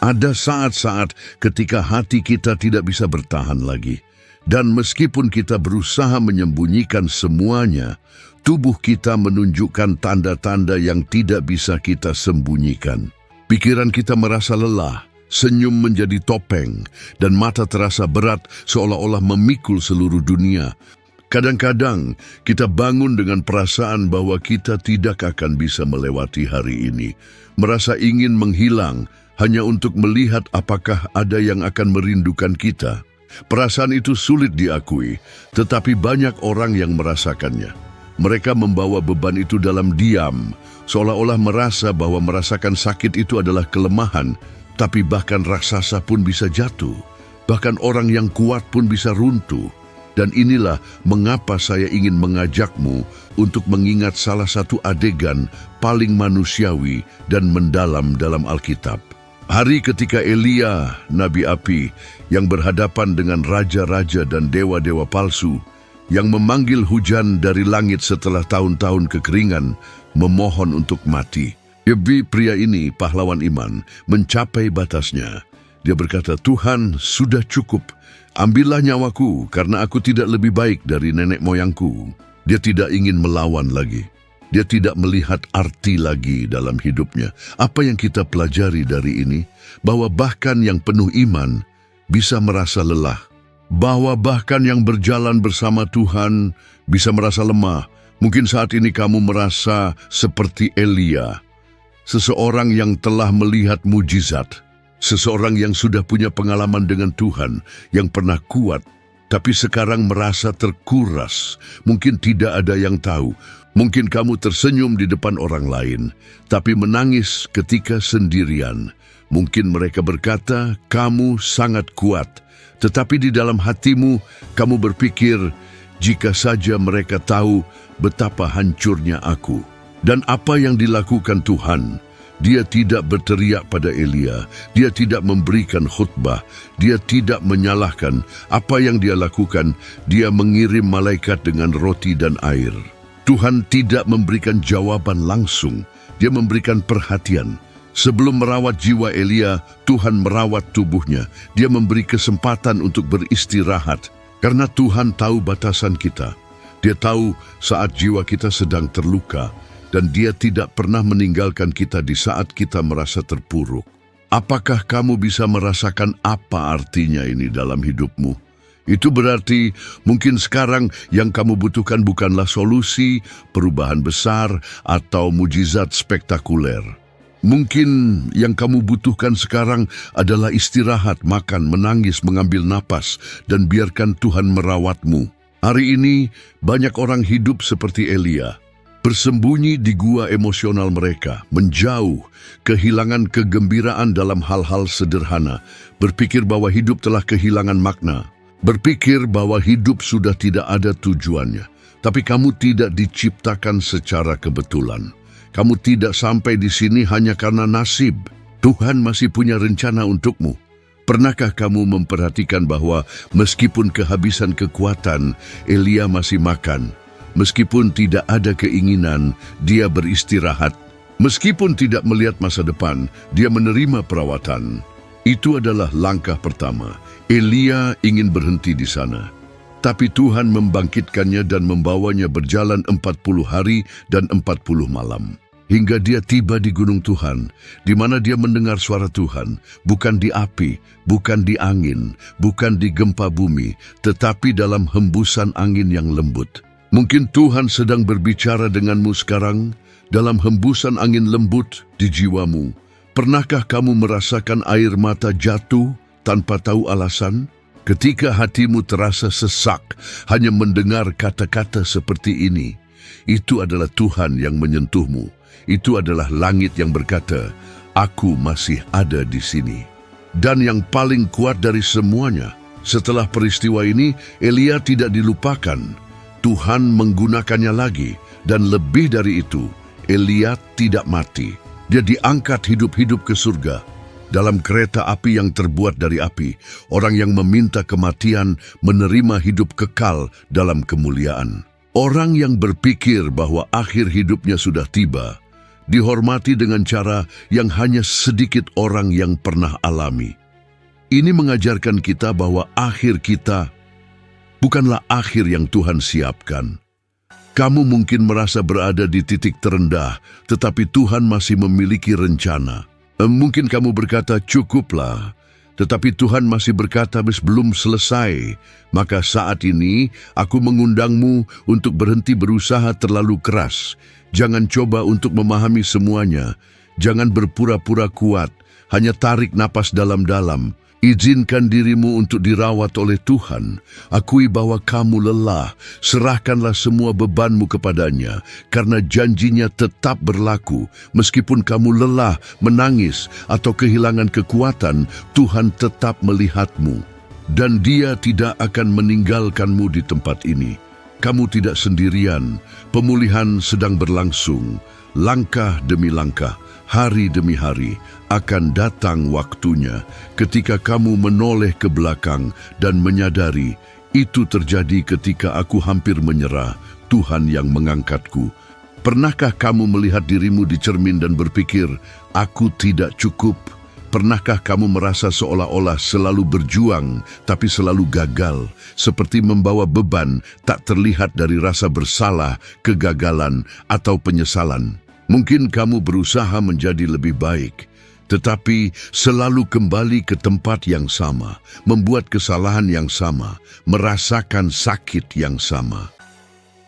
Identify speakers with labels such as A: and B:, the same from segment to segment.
A: Ada saat-saat ketika hati kita tidak bisa bertahan lagi. Dan meskipun kita berusaha menyembunyikan semuanya, tubuh kita menunjukkan tanda-tanda yang tidak bisa kita sembunyikan. Pikiran kita merasa lelah, senyum menjadi topeng, dan mata terasa berat seolah-olah memikul seluruh dunia. Kadang-kadang kita bangun dengan perasaan bahwa kita tidak akan bisa melewati hari ini. Merasa ingin menghilang hanya untuk melihat apakah ada yang akan merindukan kita. Perasaan itu sulit diakui, tetapi banyak orang yang merasakannya. Mereka membawa beban itu dalam diam, seolah-olah merasa bahwa merasakan sakit itu adalah kelemahan, tapi bahkan raksasa pun bisa jatuh. Bahkan orang yang kuat pun bisa runtuh. Dan inilah mengapa saya ingin mengajakmu untuk mengingat salah satu adegan paling manusiawi dan mendalam dalam Alkitab. Hari ketika Elia, Nabi Api, yang berhadapan dengan raja-raja dan dewa-dewa palsu, yang memanggil hujan dari langit setelah tahun-tahun kekeringan, memohon untuk mati. Pria ini, pahlawan iman, mencapai batasnya. Dia berkata, "Tuhan, sudah cukup. Ambillah nyawaku, karena aku tidak lebih baik dari nenek moyangku." Dia tidak ingin melawan lagi. Dia tidak melihat arti lagi dalam hidupnya. Apa yang kita pelajari dari ini? Bahwa bahkan yang penuh iman bisa merasa lelah. Bahwa bahkan yang berjalan bersama Tuhan bisa merasa lemah. Mungkin saat ini kamu merasa seperti Elia, seseorang yang telah melihat mujizat. Seseorang yang sudah punya pengalaman dengan Tuhan, yang pernah kuat, tapi sekarang merasa terkuras. Mungkin tidak ada yang tahu. Mungkin kamu tersenyum di depan orang lain, tapi menangis ketika sendirian. Mungkin mereka berkata, "Kamu sangat kuat." Tetapi di dalam hatimu, kamu berpikir, "Jika saja mereka tahu betapa hancurnya aku." Dan apa yang dilakukan Tuhan? Dia tidak berteriak pada Elia, dia tidak memberikan khutbah, dia tidak menyalahkan. Apa yang dia lakukan, dia mengirim malaikat dengan roti dan air. Tuhan tidak memberikan jawaban langsung, dia memberikan perhatian. Sebelum merawat jiwa Elia, Tuhan merawat tubuhnya. Dia memberi kesempatan untuk beristirahat, karena Tuhan tahu batasan kita. Dia tahu saat jiwa kita sedang terluka, dan dia tidak pernah meninggalkan kita di saat kita merasa terpuruk. Apakah kamu bisa merasakan apa artinya ini dalam hidupmu? Itu berarti mungkin sekarang yang kamu butuhkan bukanlah solusi, perubahan besar, atau mujizat spektakuler. Mungkin yang kamu butuhkan sekarang adalah istirahat, makan, menangis, mengambil napas, dan biarkan Tuhan merawatmu. Hari ini banyak orang hidup seperti Elia, bersembunyi di gua emosional mereka, menjauh, kehilangan kegembiraan dalam hal-hal sederhana, berpikir bahwa hidup telah kehilangan makna, berpikir bahwa hidup sudah tidak ada tujuannya. Tapi kamu tidak diciptakan secara kebetulan. Kamu tidak sampai di sini hanya karena nasib. Tuhan masih punya rencana untukmu. Pernahkah kamu memperhatikan bahwa meskipun kehabisan kekuatan, Elia masih makan? Meskipun tidak ada keinginan, dia beristirahat. Meskipun tidak melihat masa depan, dia menerima perawatan. Itu adalah langkah pertama. Elia ingin berhenti di sana. Tapi Tuhan membangkitkannya dan membawanya berjalan 40 hari dan 40 malam. Hingga dia tiba di gunung Tuhan, di mana dia mendengar suara Tuhan, bukan di api, bukan di angin, bukan di gempa bumi, tetapi dalam hembusan angin yang lembut. Mungkin Tuhan sedang berbicara denganmu sekarang, dalam hembusan angin lembut di jiwamu. Pernahkah kamu merasakan air mata jatuh tanpa tahu alasan? Ketika hatimu terasa sesak, hanya mendengar kata-kata seperti ini, itu adalah Tuhan yang menyentuhmu. Itu adalah langit yang berkata, "Aku masih ada di sini." Dan yang paling kuat dari semuanya, setelah peristiwa ini, Elia tidak dilupakan. Tuhan menggunakannya lagi, dan lebih dari itu, Elia tidak mati. Dia diangkat hidup-hidup ke surga. Dalam kereta api yang terbuat dari api, orang yang meminta kematian menerima hidup kekal dalam kemuliaan. Orang yang berpikir bahwa akhir hidupnya sudah tiba, dihormati dengan cara yang hanya sedikit orang yang pernah alami. Ini mengajarkan kita bahwa akhir kita bukanlah akhir yang Tuhan siapkan. Kamu mungkin merasa berada di titik terendah, tetapi Tuhan masih memiliki rencana. Mungkin kamu berkata, cukuplah, tetapi Tuhan masih berkata, belum selesai. Maka saat ini, aku mengundangmu untuk berhenti berusaha terlalu keras. Jangan coba untuk memahami semuanya. Jangan berpura-pura kuat. Hanya tarik napas dalam-dalam. Izinkan dirimu untuk dirawat oleh Tuhan. Akui bahwa kamu lelah. Serahkanlah semua bebanmu kepadanya, karena janjinya tetap berlaku. Meskipun kamu lelah, menangis, atau kehilangan kekuatan, Tuhan tetap melihatmu. Dan Dia tidak akan meninggalkanmu di tempat ini. Kamu tidak sendirian. Pemulihan sedang berlangsung. Langkah demi langkah, hari demi hari, akan datang waktunya ketika kamu menoleh ke belakang dan menyadari itu terjadi ketika aku hampir menyerah, Tuhan yang mengangkatku. Pernahkah kamu melihat dirimu di cermin dan berpikir, aku tidak cukup? Pernahkah kamu merasa seolah-olah selalu berjuang tapi selalu gagal, seperti membawa beban tak terlihat dari rasa bersalah, kegagalan, atau penyesalan? Mungkin kamu berusaha menjadi lebih baik, tetapi selalu kembali ke tempat yang sama, membuat kesalahan yang sama, merasakan sakit yang sama.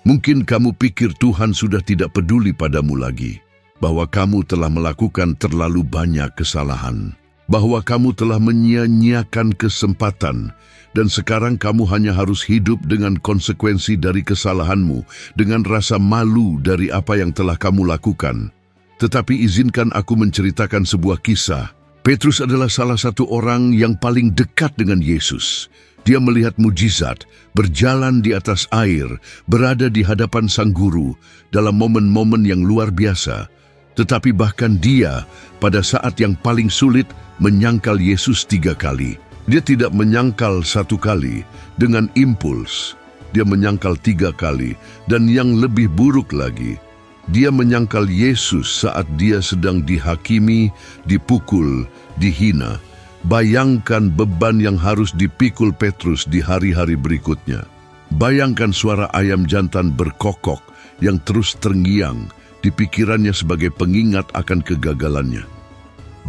A: Mungkin kamu pikir Tuhan sudah tidak peduli padamu lagi, bahwa kamu telah melakukan terlalu banyak kesalahan, bahwa kamu telah menyia-nyiakan kesempatan, dan sekarang kamu hanya harus hidup dengan konsekuensi dari kesalahanmu, dengan rasa malu dari apa yang telah kamu lakukan. Tetapi izinkan aku menceritakan sebuah kisah. Petrus adalah salah satu orang yang paling dekat dengan Yesus. Dia melihat mujizat, berjalan di atas air, berada di hadapan Sang Guru dalam momen-momen yang luar biasa. Tetapi bahkan dia, pada saat yang paling sulit, menyangkal Yesus 3 kali. Dia tidak menyangkal 1 kali dengan impuls. Dia menyangkal 3 kali, dan yang lebih buruk lagi, dia menyangkal Yesus saat dia sedang dihakimi, dipukul, dihina. Bayangkan beban yang harus dipikul Petrus di hari-hari berikutnya. Bayangkan suara ayam jantan berkokok yang terus terngiang di pikirannya sebagai pengingat akan kegagalannya.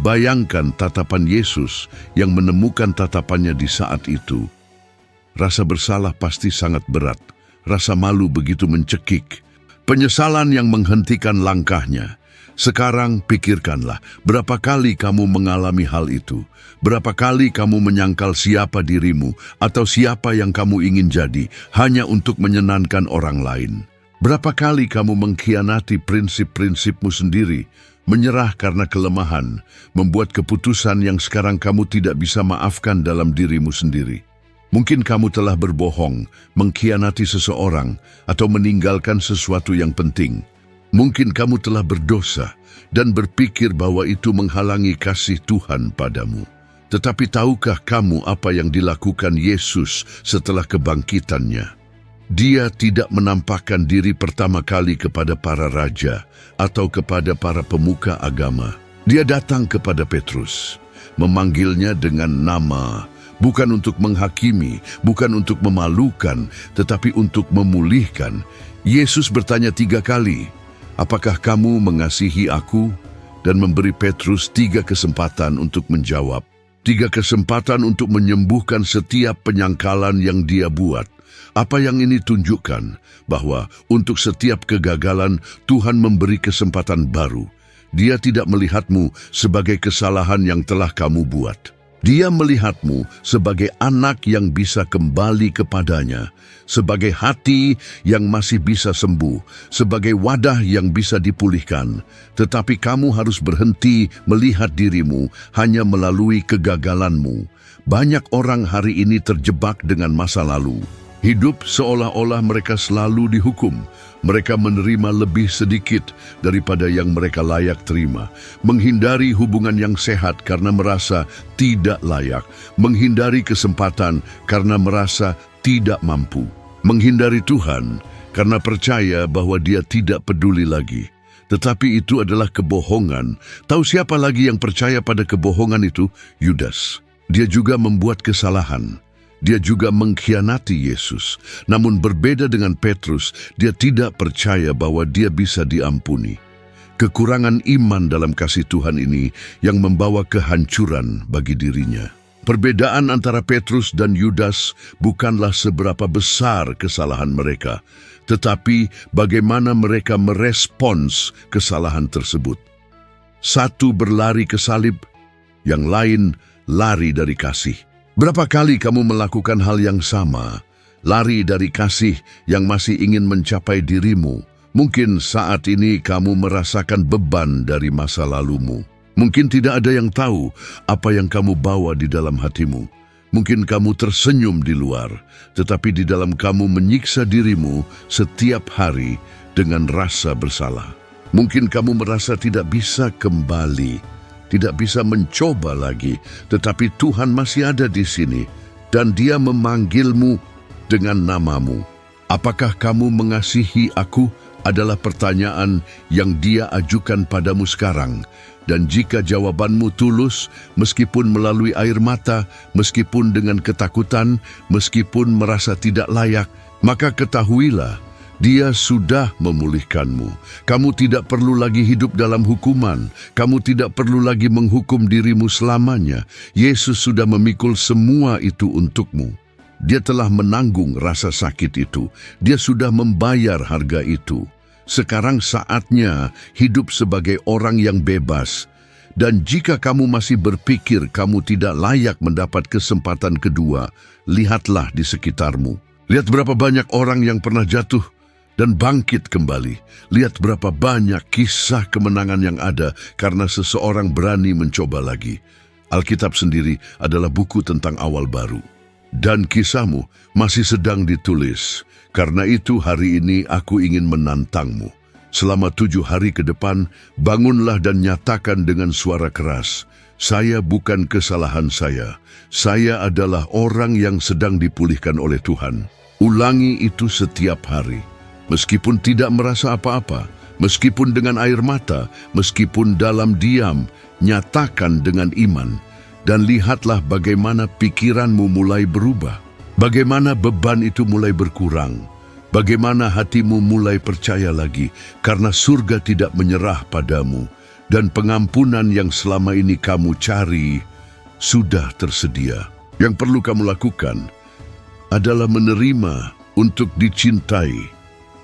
A: Bayangkan tatapan Yesus yang menemukan tatapannya di saat itu. Rasa bersalah pasti sangat berat. Rasa malu begitu mencekik. Penyesalan yang menghentikan langkahnya. Sekarang pikirkanlah, berapa kali kamu mengalami hal itu? Berapa kali kamu menyangkal siapa dirimu atau siapa yang kamu ingin jadi hanya untuk menyenangkan orang lain? Berapa kali kamu mengkhianati prinsip-prinsipmu sendiri, menyerah karena kelemahan, membuat keputusan yang sekarang kamu tidak bisa maafkan dalam dirimu sendiri? Mungkin kamu telah berbohong, mengkhianati seseorang, atau meninggalkan sesuatu yang penting. Mungkin kamu telah berdosa dan berpikir bahwa itu menghalangi kasih Tuhan padamu. Tetapi tahukah kamu apa yang dilakukan Yesus setelah kebangkitannya? Dia tidak menampakkan diri pertama kali kepada para raja atau kepada para pemuka agama. Dia datang kepada Petrus, memanggilnya dengan nama, bukan untuk menghakimi, bukan untuk memalukan, tetapi untuk memulihkan. Yesus bertanya 3 kali, apakah kamu mengasihi aku? Dan memberi Petrus 3 kesempatan untuk menjawab. 3 kesempatan untuk menyembuhkan setiap penyangkalan yang dia buat. Apa yang ini tunjukkan? Bahwa untuk setiap kegagalan, Tuhan memberi kesempatan baru. Dia tidak melihatmu sebagai kesalahan yang telah kamu buat. Dia melihatmu sebagai anak yang bisa kembali kepadanya, sebagai hati yang masih bisa sembuh, sebagai wadah yang bisa dipulihkan. Tetapi kamu harus berhenti melihat dirimu hanya melalui kegagalanmu. Banyak orang hari ini terjebak dengan masa lalu. Hidup seolah-olah mereka selalu dihukum. Mereka menerima lebih sedikit daripada yang mereka layak terima. Menghindari hubungan yang sehat karena merasa tidak layak. Menghindari kesempatan karena merasa tidak mampu. Menghindari Tuhan karena percaya bahwa Dia tidak peduli lagi. Tetapi itu adalah kebohongan. Tahu siapa lagi yang percaya pada kebohongan itu? Yudas. Dia juga membuat kesalahan. Dia juga mengkhianati Yesus. Namun berbeda dengan Petrus, dia tidak percaya bahwa dia bisa diampuni. Kekurangan iman dalam kasih Tuhan ini yang membawa kehancuran bagi dirinya. Perbedaan antara Petrus dan Yudas bukanlah seberapa besar kesalahan mereka, tetapi bagaimana mereka merespons kesalahan tersebut. Satu berlari ke salib, yang lain lari dari kasih. Berapa kali kamu melakukan hal yang sama, lari dari kasih yang masih ingin mencapai dirimu? Mungkin saat ini kamu merasakan beban dari masa lalumu. Mungkin tidak ada yang tahu apa yang kamu bawa di dalam hatimu. Mungkin kamu tersenyum di luar, tetapi di dalam kamu menyiksa dirimu setiap hari dengan rasa bersalah. Mungkin kamu merasa tidak bisa kembali, tidak bisa mencoba lagi, tetapi Tuhan masih ada di sini dan Dia memanggilmu dengan namamu. Apakah kamu mengasihi aku? Adalah pertanyaan yang Dia ajukan padamu sekarang. Dan jika jawabanmu tulus, meskipun melalui air mata, meskipun dengan ketakutan, meskipun merasa tidak layak, maka ketahuilah, Dia sudah memulihkanmu. Kamu tidak perlu lagi hidup dalam hukuman. Kamu tidak perlu lagi menghukum dirimu selamanya. Yesus sudah memikul semua itu untukmu. Dia telah menanggung rasa sakit itu. Dia sudah membayar harga itu. Sekarang saatnya hidup sebagai orang yang bebas. Dan jika kamu masih berpikir kamu tidak layak mendapat kesempatan kedua, lihatlah di sekitarmu. Lihat berapa banyak orang yang pernah jatuh dan bangkit kembali. Lihat berapa banyak kisah kemenangan yang ada karena seseorang berani mencoba lagi. Alkitab sendiri adalah buku tentang awal baru. Dan kisahmu masih sedang ditulis. Karena itu hari ini aku ingin menantangmu. Selama 7 hari ke depan, bangunlah dan nyatakan dengan suara keras, saya bukan kesalahan saya. Saya adalah orang yang sedang dipulihkan oleh Tuhan. Ulangi itu setiap hari. Meskipun tidak merasa apa-apa, meskipun dengan air mata, meskipun dalam diam, nyatakan dengan iman. Dan lihatlah bagaimana pikiranmu mulai berubah. Bagaimana beban itu mulai berkurang. Bagaimana hatimu mulai percaya lagi karena surga tidak menyerah padamu. Dan pengampunan yang selama ini kamu cari sudah tersedia. Yang perlu kamu lakukan adalah menerima untuk dicintai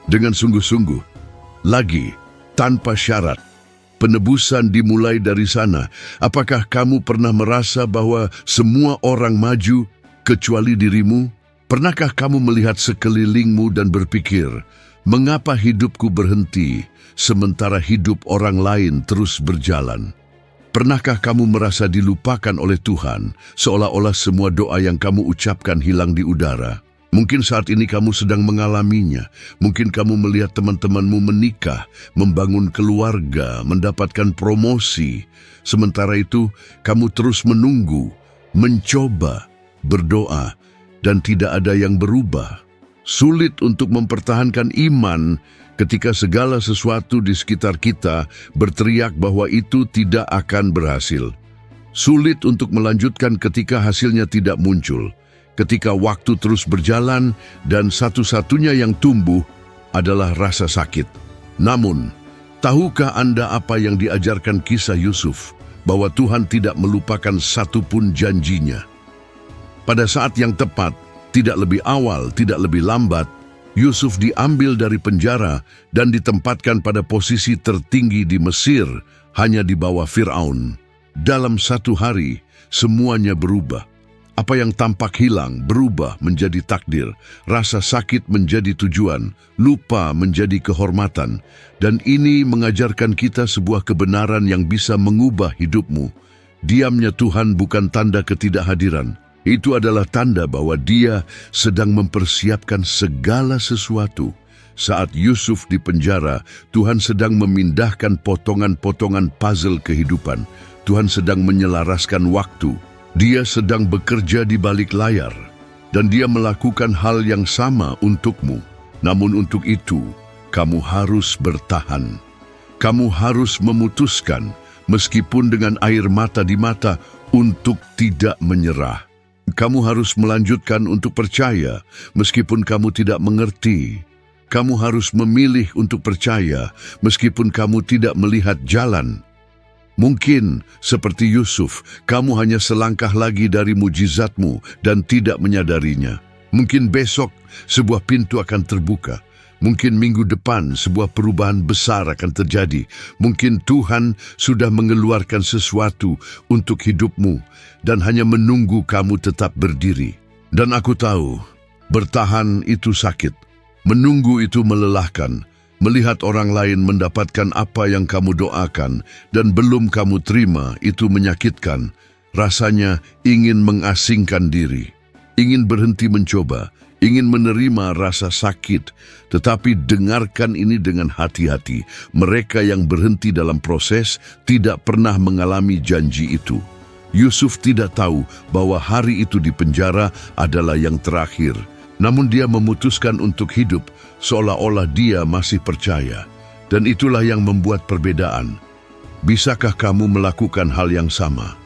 A: dengan sungguh-sungguh. Lagi, tanpa syarat. Penebusan dimulai dari sana. Apakah kamu pernah merasa bahwa semua orang maju kecuali dirimu? Pernahkah kamu melihat sekelilingmu dan berpikir, mengapa hidupku berhenti sementara hidup orang lain terus berjalan? Pernahkah kamu merasa dilupakan oleh Tuhan, seolah-olah semua doa yang kamu ucapkan hilang di udara? Mungkin saat ini kamu sedang mengalaminya. Mungkin kamu melihat teman-temanmu menikah, membangun keluarga, mendapatkan promosi. Sementara itu, kamu terus menunggu, mencoba, berdoa, dan tidak ada yang berubah. Sulit untuk mempertahankan iman ketika segala sesuatu di sekitar kita berteriak bahwa itu tidak akan berhasil. Sulit untuk melanjutkan ketika hasilnya tidak muncul. Ketika waktu terus berjalan dan satu-satunya yang tumbuh adalah rasa sakit. Namun, tahukah Anda apa yang diajarkan kisah Yusuf? Bahwa Tuhan tidak melupakan satupun janjinya. Pada saat yang tepat, tidak lebih awal, tidak lebih lambat, Yusuf diambil dari penjara dan ditempatkan pada posisi tertinggi di Mesir, hanya di bawah Fir'aun. Dalam 1 hari, semuanya berubah. Apa yang tampak hilang berubah menjadi takdir, rasa sakit menjadi tujuan, lupa menjadi kehormatan. Dan ini mengajarkan kita sebuah kebenaran yang bisa mengubah hidupmu. Diamnya Tuhan bukan tanda ketidakhadiran. Itu adalah tanda bahwa Dia sedang mempersiapkan segala sesuatu. Saat Yusuf di penjara, Tuhan sedang memindahkan potongan-potongan puzzle kehidupan. Tuhan sedang menyelaraskan waktu. Dia sedang bekerja di balik layar, dan Dia melakukan hal yang sama untukmu. Namun untuk itu, kamu harus bertahan. Kamu harus memutuskan, meskipun dengan air mata di mata, untuk tidak menyerah. Kamu harus melanjutkan untuk percaya, meskipun kamu tidak mengerti. Kamu harus memilih untuk percaya, meskipun kamu tidak melihat jalan. Mungkin, seperti Yusuf, kamu hanya selangkah lagi dari mujizatmu dan tidak menyadarinya. Mungkin besok, sebuah pintu akan terbuka. Mungkin minggu depan sebuah perubahan besar akan terjadi. Mungkin Tuhan sudah mengeluarkan sesuatu untuk hidupmu dan hanya menunggu kamu tetap berdiri. Dan aku tahu, bertahan itu sakit. Menunggu itu melelahkan. Melihat orang lain mendapatkan apa yang kamu doakan dan belum kamu terima itu menyakitkan. Rasanya ingin mengasingkan diri, ingin berhenti mencoba, ingin menerima rasa sakit, tetapi dengarkan ini dengan hati-hati. Mereka yang berhenti dalam proses tidak pernah mengalami janji itu. Yusuf tidak tahu bahwa hari itu di penjara adalah yang terakhir. Namun dia memutuskan untuk hidup seolah-olah dia masih percaya. Dan itulah yang membuat perbedaan. Bisakah kamu melakukan hal yang sama?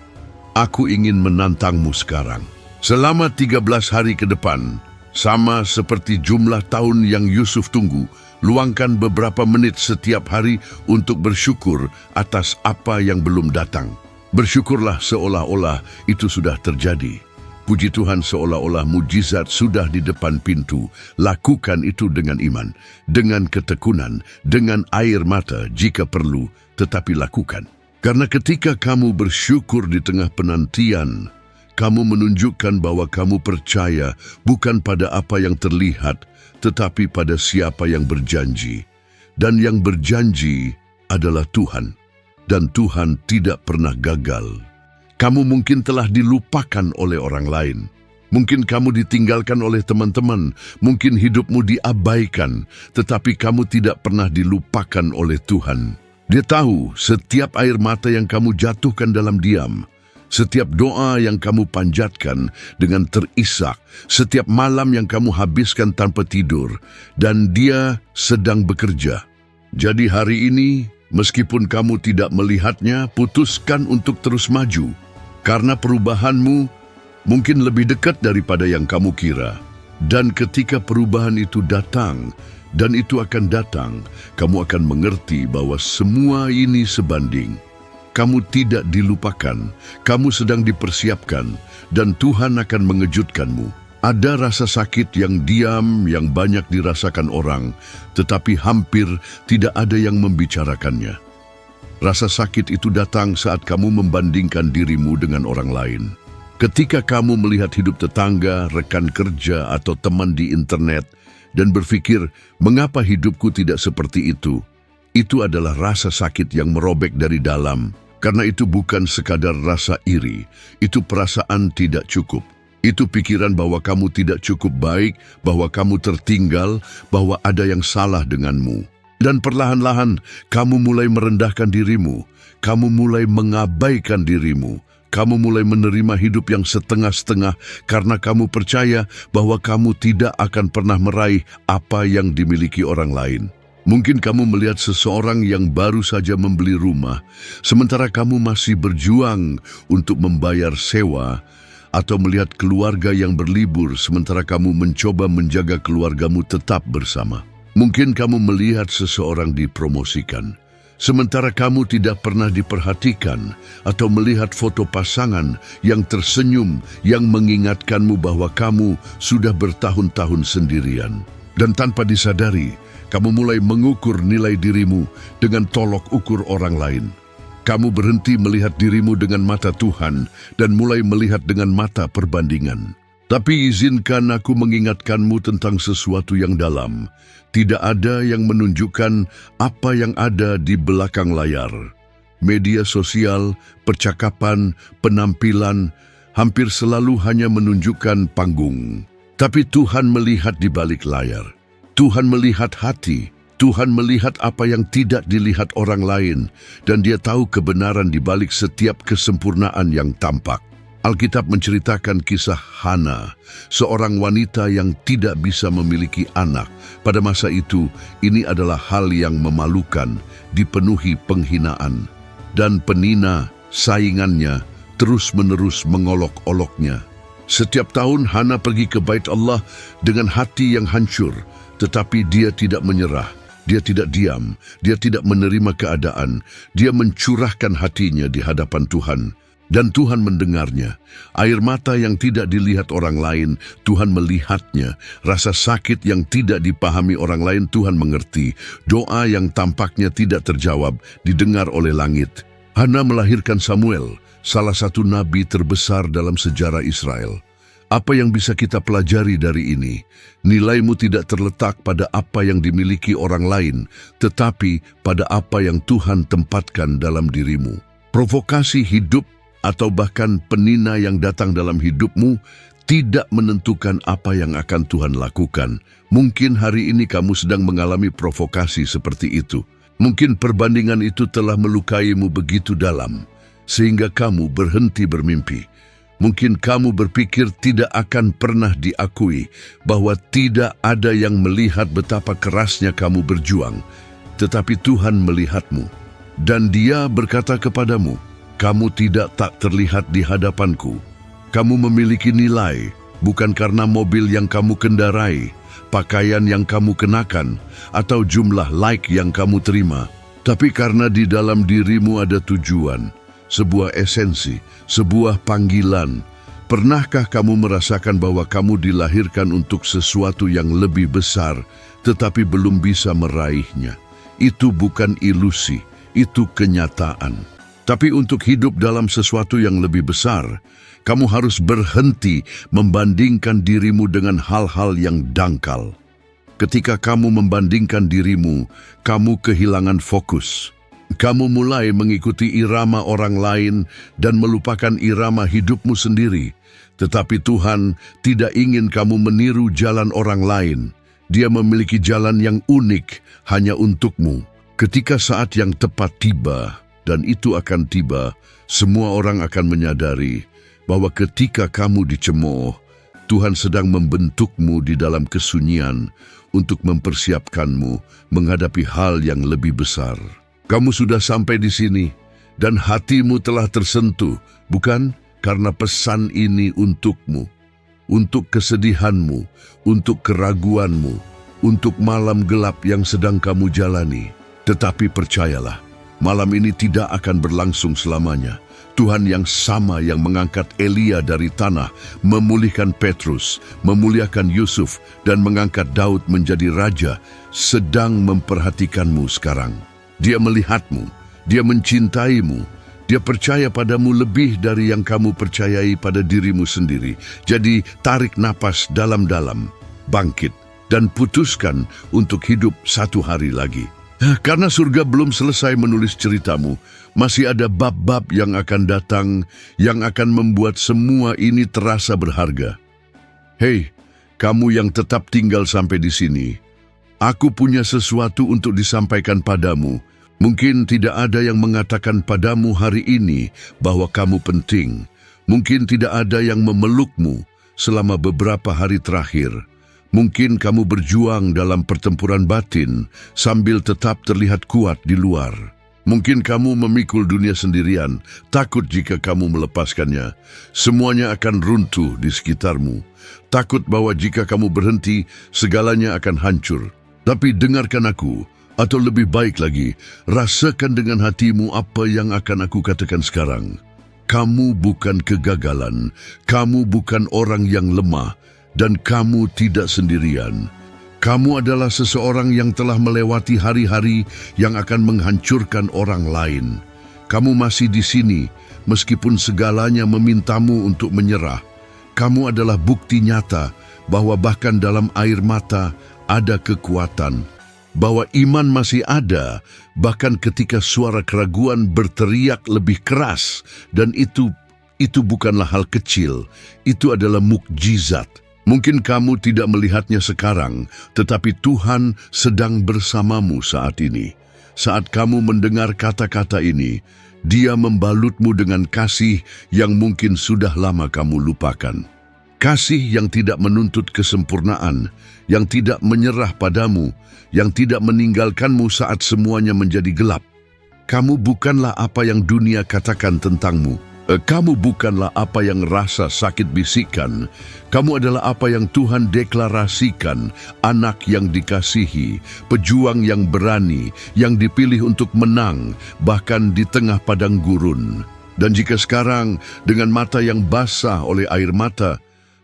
A: Aku ingin menantangmu sekarang. Selama 13 hari ke depan, sama seperti jumlah tahun yang Yusuf tunggu, luangkan beberapa menit setiap hari untuk bersyukur atas apa yang belum datang. Bersyukurlah seolah-olah itu sudah terjadi. Puji Tuhan seolah-olah mujizat sudah di depan pintu. Lakukan itu dengan iman, dengan ketekunan, dengan air mata jika perlu, tetapi lakukan. Karena ketika kamu bersyukur di tengah penantian, kamu menunjukkan bahwa kamu percaya bukan pada apa yang terlihat, tetapi pada siapa yang berjanji. Dan yang berjanji adalah Tuhan. Dan Tuhan tidak pernah gagal. Kamu mungkin telah dilupakan oleh orang lain. Mungkin kamu ditinggalkan oleh teman-teman. Mungkin hidupmu diabaikan. Tetapi kamu tidak pernah dilupakan oleh Tuhan. Dia tahu setiap air mata yang kamu jatuhkan dalam diam. Setiap doa yang kamu panjatkan dengan terisak. Setiap malam yang kamu habiskan tanpa tidur. Dan dia sedang bekerja. Jadi hari ini, meskipun kamu tidak melihatnya, putuskan untuk terus maju. Karena perubahanmu mungkin lebih dekat daripada yang kamu kira. Dan ketika perubahan itu datang, dan itu akan datang, kamu akan mengerti bahwa semua ini sebanding. Kamu tidak dilupakan, kamu sedang dipersiapkan, dan Tuhan akan mengejutkanmu. Ada rasa sakit yang diam, yang banyak dirasakan orang, tetapi hampir tidak ada yang membicarakannya. Rasa sakit itu datang saat kamu membandingkan dirimu dengan orang lain. Ketika kamu melihat hidup tetangga, rekan kerja, atau teman di internet, dan berpikir, mengapa hidupku tidak seperti itu? Itu adalah rasa sakit yang merobek dari dalam. Karena itu bukan sekadar rasa iri, itu perasaan tidak cukup. Itu pikiran bahwa kamu tidak cukup baik, bahwa kamu tertinggal, bahwa ada yang salah denganmu. Dan perlahan-lahan kamu mulai merendahkan dirimu, kamu mulai mengabaikan dirimu, kamu mulai menerima hidup yang setengah-setengah karena kamu percaya bahwa kamu tidak akan pernah meraih apa yang dimiliki orang lain. Mungkin kamu melihat seseorang yang baru saja membeli rumah, sementara kamu masih berjuang untuk membayar sewa, atau melihat keluarga yang berlibur sementara kamu mencoba menjaga keluargamu tetap bersama. Mungkin kamu melihat seseorang dipromosikan, sementara kamu tidak pernah diperhatikan, atau melihat foto pasangan yang tersenyum yang mengingatkanmu bahwa kamu sudah bertahun-tahun sendirian. Dan tanpa disadari, kamu mulai mengukur nilai dirimu dengan tolok ukur orang lain. Kamu berhenti melihat dirimu dengan mata Tuhan dan mulai melihat dengan mata perbandingan. Tapi izinkan aku mengingatkanmu tentang sesuatu yang dalam. Tidak ada yang menunjukkan apa yang ada di belakang layar. Media sosial, percakapan, penampilan, hampir selalu hanya menunjukkan panggung. Tapi Tuhan melihat di balik layar. Tuhan melihat hati. Tuhan melihat apa yang tidak dilihat orang lain. Dan Dia tahu kebenaran di balik setiap kesempurnaan yang tampak. Alkitab menceritakan kisah Hana, seorang wanita yang tidak bisa memiliki anak. Pada masa itu, ini adalah hal yang memalukan, dipenuhi penghinaan. Dan penina, saingannya, terus-menerus mengolok-oloknya. Setiap tahun Hana pergi ke Bait Allah dengan hati yang hancur, tetapi dia tidak menyerah. Dia tidak diam, dia tidak menerima keadaan. Dia mencurahkan hatinya di hadapan Tuhan. Dan Tuhan mendengarnya. Air mata yang tidak dilihat orang lain, Tuhan melihatnya. Rasa sakit yang tidak dipahami orang lain, Tuhan mengerti. Doa yang tampaknya tidak terjawab, didengar oleh langit. Hana melahirkan Samuel, salah satu nabi terbesar dalam sejarah Israel. Apa yang bisa kita pelajari dari ini? Nilaimu tidak terletak pada apa yang dimiliki orang lain, tetapi pada apa yang Tuhan tempatkan dalam dirimu. Provokasi hidup atau bahkan penina yang datang dalam hidupmu tidak menentukan apa yang akan Tuhan lakukan. Mungkin hari ini kamu sedang mengalami provokasi seperti itu. Mungkin perbandingan itu telah melukaimu begitu dalam, sehingga kamu berhenti bermimpi. Mungkin kamu berpikir tidak akan pernah diakui, bahwa tidak ada yang melihat betapa kerasnya kamu berjuang. Tetapi Tuhan melihatmu, dan Dia berkata kepadamu, "Kamu tidak tak terlihat di hadapanku. Kamu memiliki nilai, bukan karena mobil yang kamu kendarai, pakaian yang kamu kenakan, atau jumlah like yang kamu terima, tapi karena di dalam dirimu ada tujuan, sebuah esensi, sebuah panggilan. Pernahkah kamu merasakan bahwa kamu dilahirkan untuk sesuatu yang lebih besar, tetapi belum bisa meraihnya? Itu bukan ilusi, itu kenyataan. Tapi untuk hidup dalam sesuatu yang lebih besar, kamu harus berhenti membandingkan dirimu dengan hal-hal yang dangkal. Ketika kamu membandingkan dirimu, kamu kehilangan fokus. Kamu mulai mengikuti irama orang lain dan melupakan irama hidupmu sendiri. Tetapi Tuhan tidak ingin kamu meniru jalan orang lain. Dia memiliki jalan yang unik hanya untukmu. Ketika saat yang tepat tiba, dan itu akan tiba, semua orang akan menyadari bahwa ketika kamu dicemooh, Tuhan sedang membentukmu di dalam kesunyian untuk mempersiapkanmu menghadapi hal yang lebih besar. Kamu sudah sampai di sini, dan hatimu telah tersentuh, bukan karena pesan ini untukmu, untuk kesedihanmu, untuk keraguanmu, untuk malam gelap yang sedang kamu jalani. Tetapi percayalah, malam ini tidak akan berlangsung selamanya. Tuhan yang sama yang mengangkat Elia dari tanah, memulihkan Petrus, memuliakan Yusuf, dan mengangkat Daud menjadi raja, sedang memperhatikanmu sekarang. Dia melihatmu, dia mencintaimu, dia percaya padamu lebih dari yang kamu percayai pada dirimu sendiri. Jadi tarik napas dalam-dalam, bangkit, dan putuskan untuk hidup satu hari lagi. Karena surga belum selesai menulis ceritamu, masih ada bab-bab yang akan datang yang akan membuat semua ini terasa berharga. Hei, kamu yang tetap tinggal sampai di sini, aku punya sesuatu untuk disampaikan padamu. Mungkin tidak ada yang mengatakan padamu hari ini bahwa kamu penting. Mungkin tidak ada yang memelukmu selama beberapa hari terakhir. Mungkin kamu berjuang dalam pertempuran batin sambil tetap terlihat kuat di luar. Mungkin kamu memikul dunia sendirian, takut jika kamu melepaskannya. Semuanya akan runtuh di sekitarmu. Takut bahwa jika kamu berhenti, segalanya akan hancur. Tapi dengarkan aku, atau lebih baik lagi, rasakan dengan hatimu apa yang akan aku katakan sekarang. Kamu bukan kegagalan, kamu bukan orang yang lemah, dan kamu tidak sendirian. Kamu adalah seseorang yang telah melewati hari-hari yang akan menghancurkan orang lain. Kamu masih di sini, meskipun segalanya memintamu untuk menyerah. Kamu adalah bukti nyata bahwa bahkan dalam air mata ada kekuatan, bahwa iman masih ada, bahkan ketika suara keraguan berteriak lebih keras, dan itu bukanlah hal kecil, itu adalah mukjizat. Mungkin kamu tidak melihatnya sekarang, tetapi Tuhan sedang bersamamu saat ini. Saat kamu mendengar kata-kata ini, Dia membalutmu dengan kasih yang mungkin sudah lama kamu lupakan. Kasih yang tidak menuntut kesempurnaan, yang tidak menyerah padamu, yang tidak meninggalkanmu saat semuanya menjadi gelap. Kamu bukanlah apa yang dunia katakan tentangmu. Kamu bukanlah apa yang rasa sakit bisikkan. Kamu adalah apa yang Tuhan deklarasikan, anak yang dikasihi, pejuang yang berani, yang dipilih untuk menang, bahkan di tengah padang gurun. Dan jika sekarang, dengan mata yang basah oleh air mata,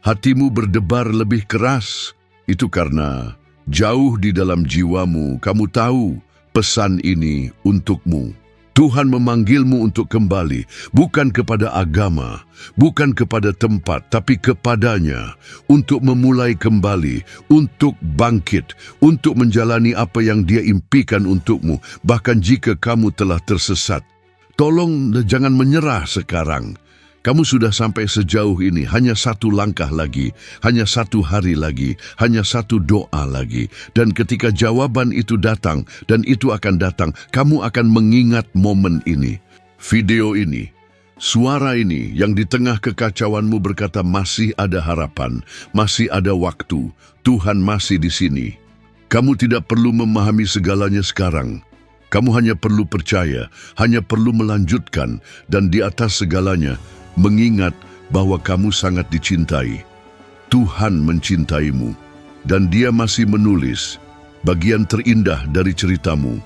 A: hatimu berdebar lebih keras, itu karena jauh di dalam jiwamu kamu tahu pesan ini untukmu. Tuhan memanggilmu untuk kembali, bukan kepada agama, bukan kepada tempat, tapi kepadanya, untuk memulai kembali, untuk bangkit, untuk menjalani apa yang Dia impikan untukmu, bahkan jika kamu telah tersesat. Tolong jangan menyerah sekarang. Kamu sudah sampai sejauh ini, hanya satu langkah lagi, hanya satu hari lagi, hanya satu doa lagi. Dan ketika jawaban itu datang, dan itu akan datang, kamu akan mengingat momen ini. Video ini, suara ini yang di tengah kekacauanmu berkata masih ada harapan, masih ada waktu, Tuhan masih di sini. Kamu tidak perlu memahami segalanya sekarang. Kamu hanya perlu percaya, hanya perlu melanjutkan, dan di atas segalanya, mengingat bahwa kamu sangat dicintai. Tuhan mencintaimu, dan Dia masih menulis bagian terindah dari ceritamu.